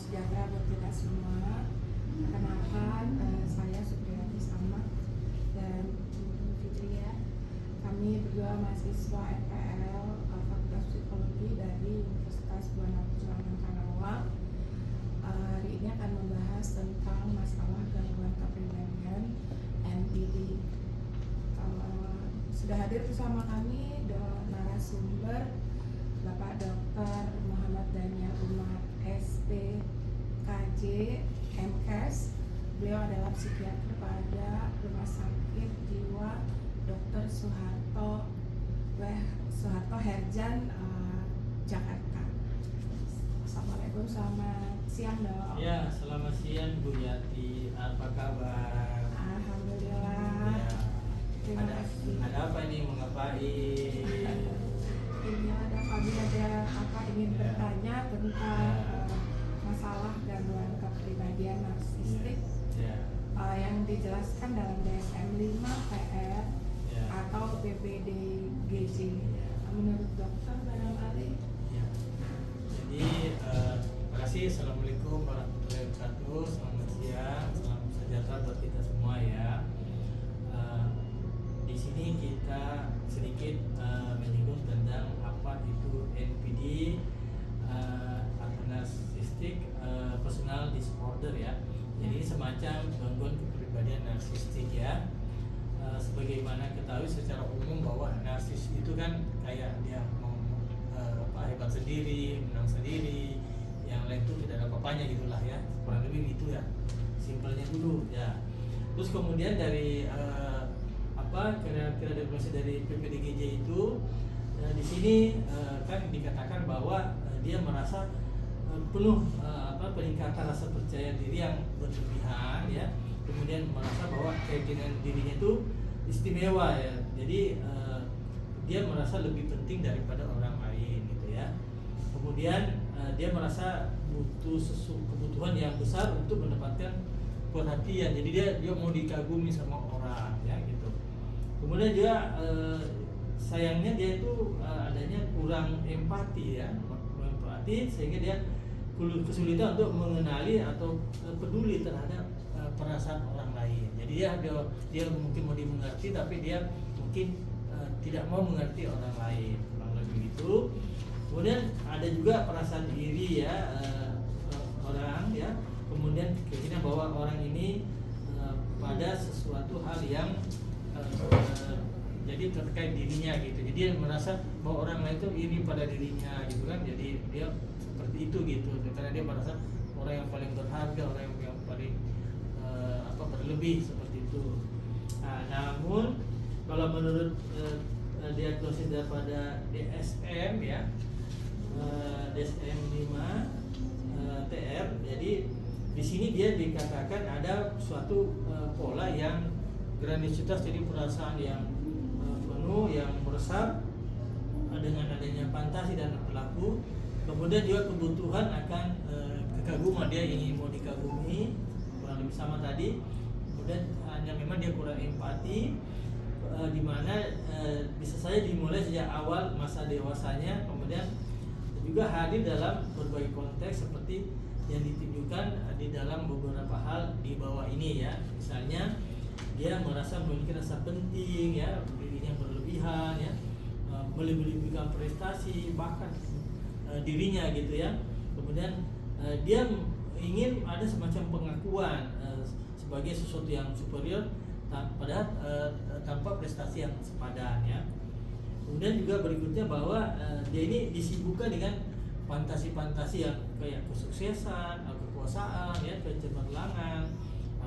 sejahtera buat kita semua. Perkenalkan, saya Supriyati Sama dan Fitria. Kami berdua mahasiswa FPL Fakultas Psikologi dari Universitas Buana Perjuangan Karawang. Hari ini akan membahas tentang masalah gangguan kepribadian NPD. Sudah hadir bersama kami narasumber Bapak Dr. Muhammad Daniel Umar SPKJ MKes. Beliau adalah psikiater pada Rumah Sakit Jiwa Dr. Soeharto Herjan, Jakarta. Assalamualaikum, selamat siang dok. Ya, selamat siang Bu Yati, apa kabar? Alhamdulillah. Ya. Terima kasih. Ada apa ini, mau ngapain? Ini ada kami ingin bertanya tentang masalah gangguan kepribadian narsistik yang dijelaskan dalam DSM-5 PR atau PPDGJ. Menurut dokter barangkali. Jadi terima kasih. Assalamualaikum warahmatullahi wabarakatuh. Selamat siang, salam sejahtera buat kita semua ya. Di sini kita sedikit menyinggung tentang apa itu NPD atau narcissistic personal disorder ya. Jadi semacam gangguan kepribadian narsistik ya. Sebagaimana ketahui secara umum bahwa narsis itu kan kayak dia mau hebat sendiri, menang sendiri, yang lain itu tidak ada apa-apanya gitulah ya. Kurang lebih gitu ya. Simpelnya dulu ya. Terus kemudian dari kira-kira definisi dari PPDGJ itu di sini kan dikatakan bahwa dia merasa penuh peningkatan rasa percaya diri yang berlebihan ya, kemudian merasa bahwa keyakinan dirinya itu istimewa ya, jadi dia merasa lebih penting daripada orang lain gitu ya. Kemudian dia merasa butuh kebutuhan yang besar untuk mendapatkan perhatian, jadi dia mau dikagumi sama orang ya gitu. Kemudian juga sayangnya dia itu adanya kurang empati ya, sehingga dia kesulitan untuk mengenali atau peduli terhadap perasaan orang lain. Jadi dia mungkin mau dimengerti, tapi dia mungkin tidak mau mengerti orang lain, kurang lebih gitu. Kemudian ada juga perasaan iri ya, orang ya. Kemudian keyakinan bahwa orang ini pada sesuatu hal yang jadi terkait dirinya gitu. Jadi dia merasa bahwa orang lain itu iri pada dirinya gitu kan. Jadi dia seperti itu gitu. Karena dia merasa orang yang paling berharga, orang yang paling berlebih seperti itu. Namun kalau menurut diagnosis daripada DSM ya, DSM 5 TR, jadi di sini dia dikatakan ada suatu pola yang grandiositas, jadi perasaan yang penuh, yang meresap dengan adanya fantasi dan perilaku. Kemudian juga kebutuhan akan kekaguman, dia ingin mau dikagumi, kurang lebih sama tadi. Kemudian hanya memang dia kurang empati, di mana bisa saja dimulai sejak awal masa dewasanya. Kemudian juga hadir dalam berbagai konteks seperti yang ditunjukkan di dalam beberapa hal di bawah ini ya. Misalnya dia merasa memiliki rasa penting ya, dirinya berlebihan ya, melebih-lebihkan prestasi bahkan dirinya gitu ya. Kemudian dia ingin ada semacam pengakuan sebagai sesuatu yang superior padahal tanpa prestasi yang sepadan ya. Kemudian juga berikutnya bahwa dia ini disibukkan dengan fantasi-fantasi yang kayak kesuksesan, kekuasaan ya, kecemerlangan.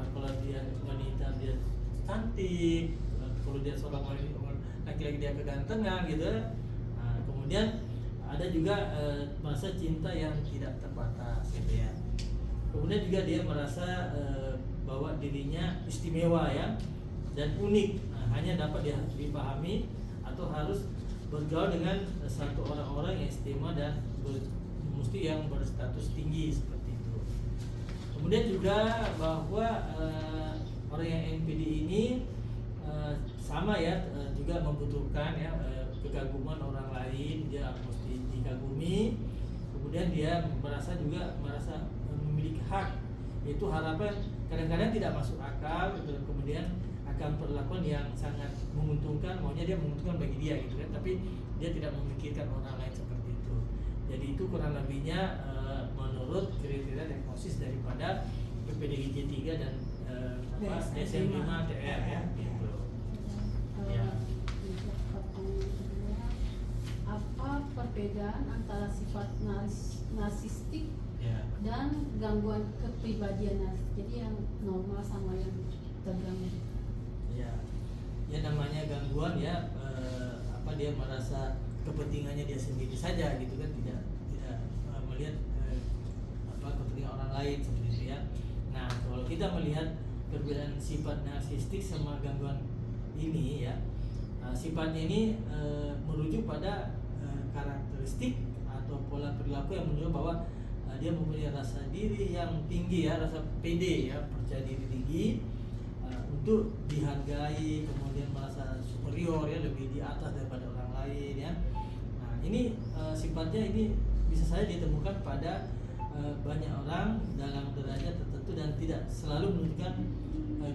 Kalau dia wanita dia cantik, kalau dia seorang laki-laki dia kegantengan gitu. Kemudian ada juga merasa cinta yang tidak terbatas gitu ya. Kemudian juga dia merasa bahwa dirinya istimewa ya dan unik, hanya dapat dipahami atau harus bergaul dengan satu orang-orang yang istimewa dan mesti yang berstatus tinggi seperti itu. Kemudian juga bahwa orang yang NPD ini sama ya, juga membutuhkan ya kekaguman orang lain, dia mesti dikagumi. Kemudian dia merasa hak, itu harapan kadang-kadang tidak masuk akal gitu, kemudian akan perlakuan yang sangat menguntungkan, maunya dia menguntungkan bagi dia gitu kan, tapi dia tidak memikirkan orang lain seperti itu. Jadi itu kurang lebihnya menurut kriteria diagnosis daripada PPDI J3 dan DSM 5 TR ya gitu. Ya. Apa perbedaan antara sifat narsistik Ya. dan gangguan kepribadian narsis? Jadi yang normal sama yang terganggu. Ya, ya namanya gangguan ya, dia merasa kepentingannya dia sendiri saja gitu kan, tidak melihat kepentingan orang lain seperti itu ya. Nah, kalau kita melihat perbedaan sifat narsistik sama gangguan ini ya, sifatnya ini merujuk pada karakteristik atau pola perilaku yang menunjukkan bahwa dia mempunyai rasa diri yang tinggi ya, rasa pede ya, percaya diri tinggi untuk dihargai, kemudian merasa superior ya, lebih di atas daripada orang lain ya. Nah, ini sifatnya ini bisa saja ditemukan pada banyak orang dalam derajat tertentu dan tidak selalu menunjukkan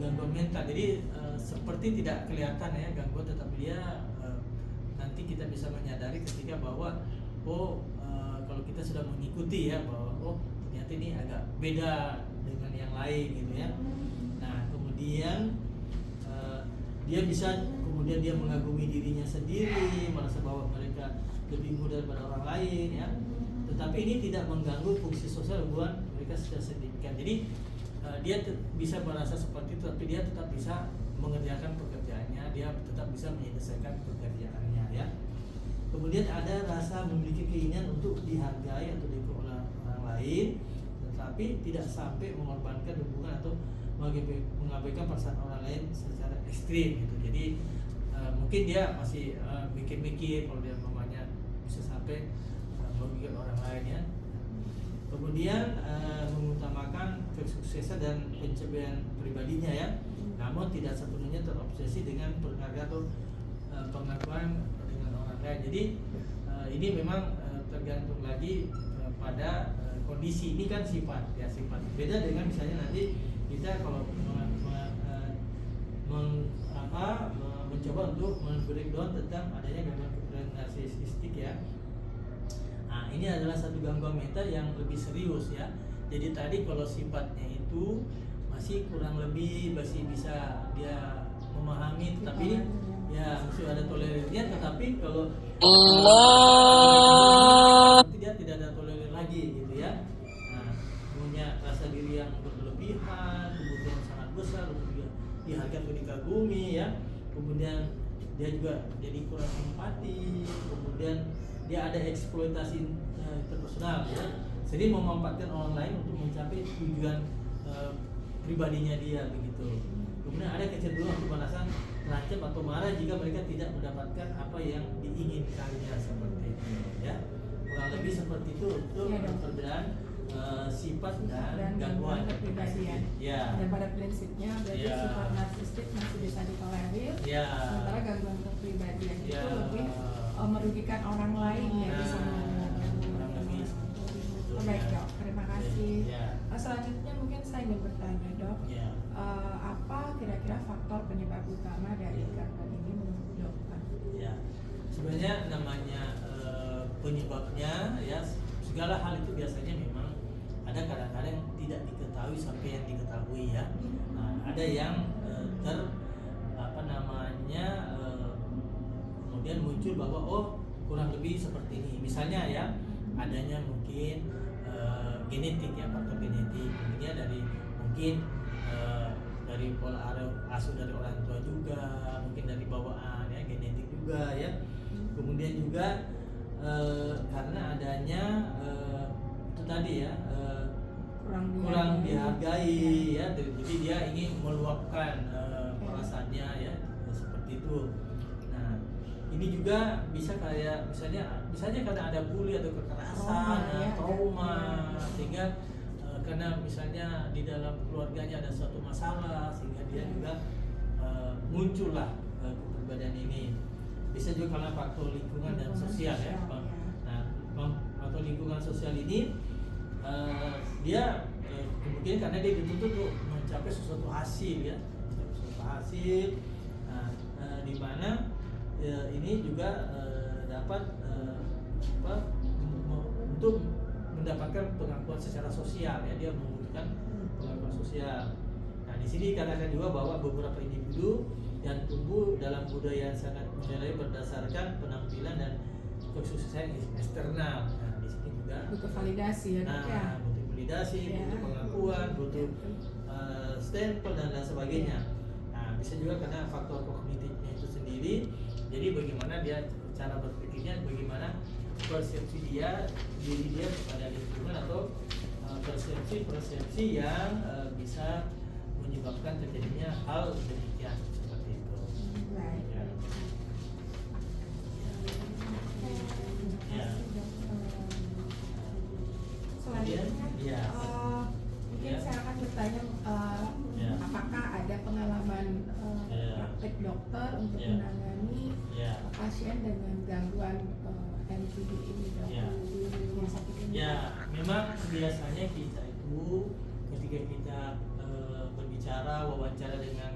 gangguan mental. Jadi seperti tidak kelihatan ya gangguan, tetap dia nanti kita bisa menyadari ketika bahwa kalau kita sudah mengikuti ya bahwa ternyata ini agak beda dengan yang lain gitu ya. Nah, kemudian dia bisa kemudian dia mengagumi dirinya sendiri, merasa bahwa mereka lebih mudah daripada orang lain ya. Tetapi ini tidak mengganggu fungsi sosial hubungan mereka secara signifikan. Jadi dia bisa merasa seperti itu, tapi dia tetap bisa mengerjakan pekerjaannya, dia tetap bisa menyelesaikan pekerjaannya ya. Kemudian ada rasa memiliki keinginan untuk dihargai atau diikuti oleh orang lain, tetapi tidak sampai mengorbankan hubungan atau mengabaikan perasaan orang lain secara ekstrim gitu. Jadi mungkin dia masih mikir-mikir kalau dia mamanya bisa sampai merugikan orang lain ya. Kemudian mengutamakan kesuksesan dan pencapaian pribadinya ya, namun tidak sepenuhnya terobsesi dengan penghargaan atau pengakuan dengan orang lain. Jadi ini memang tergantung lagi pada kondisi. Ini kan sifat ya, sifat beda dengan misalnya nanti kita kalau mencoba untuk men-breakdown tentang adanya gangguan kepribadian narsistik ya. Nah, ini adalah satu gangguan mental yang lebih serius ya. Jadi tadi kalau sifatnya itu masih kurang lebih masih bisa dia memahami, tetapi ya masih ada toleransinya. Tetapi kalau nanti dia tidak ada toleransi lagi gitu ya. Nah, punya rasa diri yang berlebihan, kemudian sangat besar untuk dia dihargai atau dikagumi ya. Kemudian dia juga jadi kurang empati, kemudian dia ada eksploitasi interpersonal ya, jadi memanfaatkan orang lain untuk mencapai tujuan pribadinya dia begitu. Kemudian ada kecenderungan untuk merasa terancam atau marah jika mereka tidak mendapatkan apa yang diinginkannya seperti itu ya. Kurang lebih seperti itu untuk perbedaan sifat dan gangguan kepribadian. Ya. Dan pada prinsipnya berarti sifat narsistik masih bisa ditolerir, sementara gangguan kepribadian itu lebih merugikan orang lain ya, bisa baik Dok, terima kasih. Selanjutnya mungkin saya ingin bertanya Dok, apa kira-kira faktor penyebab utama dari gangguan ini menurut Dokter? Ya, sebenarnya namanya penyebabnya ya, segala hal itu biasanya memang ada kadang-kadang tidak diketahui sampai yang diketahui ya. Nah, ada yang kemudian muncul bahwa kurang lebih seperti ini. Misalnya ya, adanya mungkin genetik ya, faktor genetik. Kemudian dari pola asuh dari orang tua juga, mungkin dari bawaan ya, genetik juga ya. Kemudian juga karena adanya itu tadi ya, kurang dihargai ya, jadi dia ingin meluapkan perasaannya ya, seperti itu. Nah, ini juga bisa kayak misalnya karena ada bully atau kekerasan, trauma, sehingga karena misalnya di dalam keluarganya ada suatu masalah sehingga dia juga muncullah kepribadian ini. Bisa juga karena faktor lingkungan dan sosial ya. Nah, faktor lingkungan sosial ini dia kemungkinan karena dia dituntut untuk mencapai sesuatu hasil ya, sesuatu hasil. Nah, di mana ini juga dapat untuk mendapatkan pengakuan secara sosial ya, dia membutuhkan pengakuan sosial. Nah, di sini dikatakan juga bahwa beberapa individu yang tumbuh dalam budaya yang sangat menilai berdasarkan penampilan dan kesuksesan eksternal. Nah, di sini juga butuh validasi ya, Dok, ya. butuh validasi, butuh pengakuan, butuh stempel dan lain sebagainya. Nah, bisa juga karena faktor kognitifnya itu sendiri. Jadi bagaimana dia cara berpikirnya, bagaimana persepsi dia, diri dia kepada lingkungan atau persepsi yang bisa menyebabkan terjadinya hal demikian seperti itu. Baik. Ya. Ya. Selanjutnya, Ya. mungkin Ya. saya akan bertanya Ya. apakah ada pengalaman Ya. praktek dokter untuk Ya. menangani Ya. pasien dengan gangguan MTD ini, Dok? Ya. Di rumah sakit ini. Ya, memang biasanya kita itu ketika kita berbicara, wawancara dengan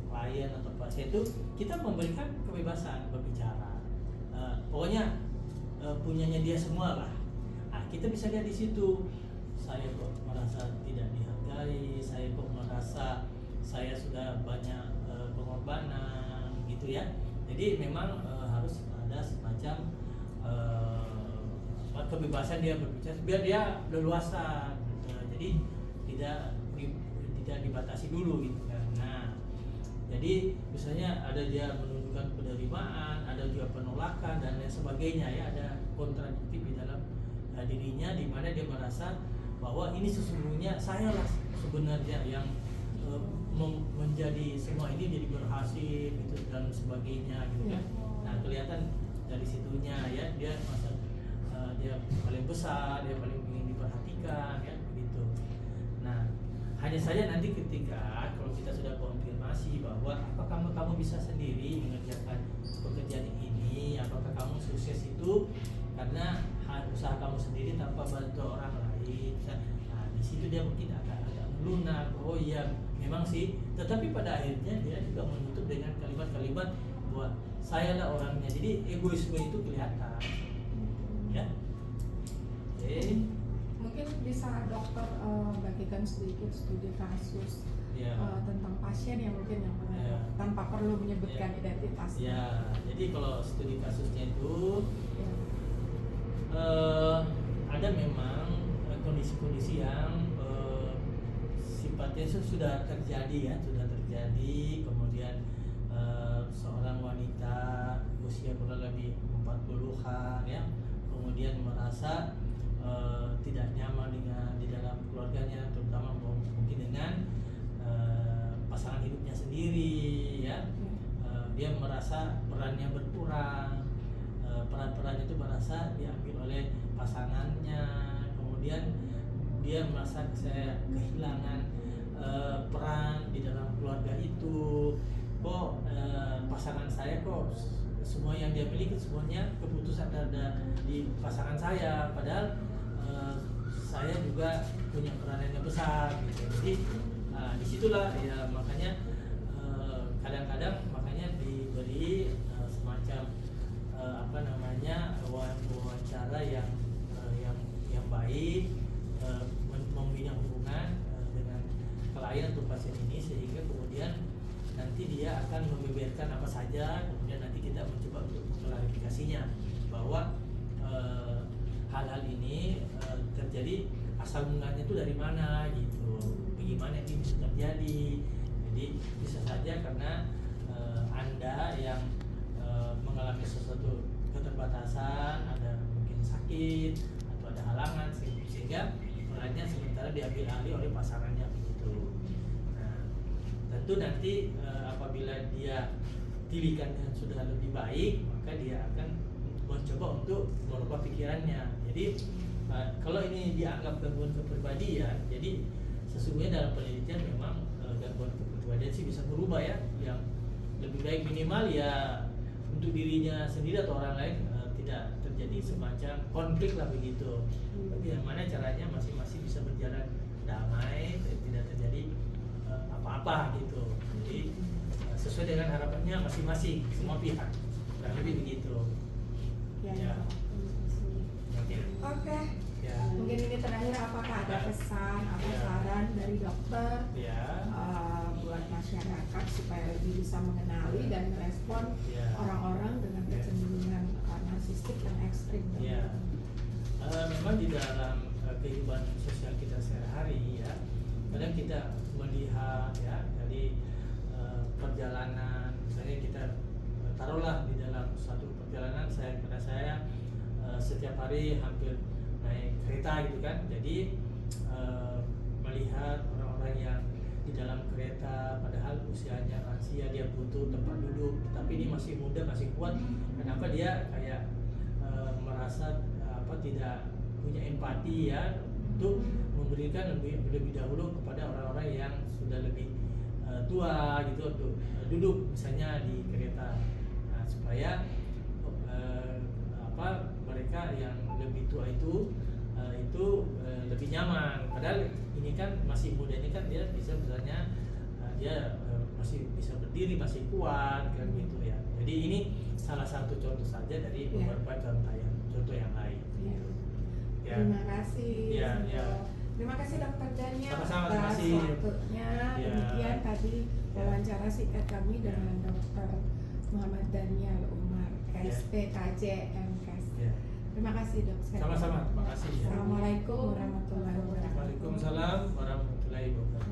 klien atau pasien itu, kita memberikan kebebasan berbicara. Pokoknya punyanya dia semua lah. Nah, kita bisa lihat di situ, saya kok merasa tidak dihargai, saya kok merasa saya sudah banyak pengorbanan, gitu ya. Jadi memang harus ada semacam kebebasan dia berbicara biar dia leluasa, jadi tidak dibatasi dulu gitu kan. Nah, jadi misalnya ada dia menunjukkan penerimaan, ada juga penolakan dan lain sebagainya ya, ada kontradiktif di dalam dirinya, di mana dia merasa bahwa ini sesungguhnya saya lah sebenarnya yang menjadi semua ini jadi berhasil gitu dan sebagainya gitu kan. Nah, kelihatan dari situnya ya, dia masa dia paling besar, dia paling ingin diperhatikan ya begitu. Nah, hanya saja nanti ketika kalau kita sudah konfirmasi bahwa apakah kamu bisa sendiri mengerjakan pekerjaan ini, apakah kamu sukses itu karena usaha kamu sendiri tanpa bantu orang lain. Nah, di situ dia mungkin agak melunak. Oh iya, memang sih. Tetapi pada akhirnya dia juga menutup dengan kalimat-kalimat bahwa saya lah orangnya. Jadi egoisme itu kelihatan. Ya. Oke. Mungkin bisa dokter bagikan sedikit studi kasus Ya. tentang pasien yang mungkin yang pernah Ya. tanpa perlu menyebutkan identitasnya. Ya, jadi kalau studi kasusnya itu Ya. ada memang kondisi-kondisi yang sifatnya sudah terjadi ya, kemudian seorang wanita usia kurang lebih 40-an ya, kemudian merasa tidak nyaman di dalam keluarganya, terutama mungkin dengan pasangan hidupnya sendiri ya. Dia merasa perannya berkurang, peran-peran itu merasa diambil oleh pasangannya, kemudian dia merasa saya kehilangan peran di dalam keluarga itu. Kok pasangan saya kok semua yang dia miliki semuanya keputusan ada di pasangan saya, padahal saya juga punya peranan yang besar gitu. Jadi disitulah ya, makanya kadang-kadang makanya diberi semacam wawancara yang baik, membina hubungan dengan klien atau pasien ini, sehingga kemudian nanti dia akan membeberkan apa saja, kemudian nanti kita mencoba untuk klarifikasinya bahwa hal-hal ini terjadi asal mulanya itu dari mana gitu, bagaimana ini bisa terjadi. Jadi bisa saja karena Anda yang mengalami sesuatu keterbatasan, ada mungkin sakit atau ada halangan sehingga perannya sementara diambil alih oleh pasangannya begitu. Nah, tentu nanti apabila dia tilikannya sudah lebih baik, maka dia akan mencoba untuk merubah pikirannya. Jadi kalau ini dianggap gangguan kepribadian, jadi sesungguhnya dalam penelitian memang gangguan kepribadian sih bisa berubah ya, yang lebih baik minimal ya untuk dirinya sendiri atau orang lain tidak terjadi semacam konflik lah begitu. Bagaimana caranya masing-masing bisa berjalan damai, apa gitu. Jadi sesuai dengan harapannya masing-masing semua pihak. Kurang lebih begitu. Ya. Oke. Oke. Ya. Mungkin ini terakhir, apakah ada pesan atau Ya. saran dari dokter Ya. buat masyarakat supaya lebih bisa mengenali dan merespon Ya. orang-orang dengan Ya. kecenderungan narsistik yang ekstrim? Ya. Memang di dalam kehidupan sosial kita sehari-hari ya, kadang kita melihat ya dari perjalanan, misalnya kita taruhlah di dalam suatu perjalanan saya setiap hari hampir naik kereta gitu kan, jadi melihat orang-orang yang di dalam kereta padahal usianya lansia, dia butuh tempat duduk, tapi ini masih muda, masih kuat. Kenapa dia kayak merasa tidak punya empati ya untuk memberikan lebih dahulu kepada orang-orang yang sudah lebih tua gitu untuk duduk misalnya di kereta, supaya mereka yang lebih tua itu lebih nyaman. Padahal ini kan masih muda, ini kan dia bisa misalnya dia masih bisa berdiri, masih kuat kan gitu ya. Jadi ini salah satu contoh saja dari beberapa contoh yang lain. Ya. Terima kasih. Ya. Terima kasih Dokter Daniel Sama-sama, terima atas kasih. waktunya. Ya. Demikian tadi wawancara singkat kami dengan Dokter Muhammad Daniel Umar, SPKJ MKes. Ya. Terima kasih Dok. Sama-sama, terima kasih. Assalamualaikum warahmatullahi wabarakatuh. Waalaikumsalam warahmatullahi wabarakatuh.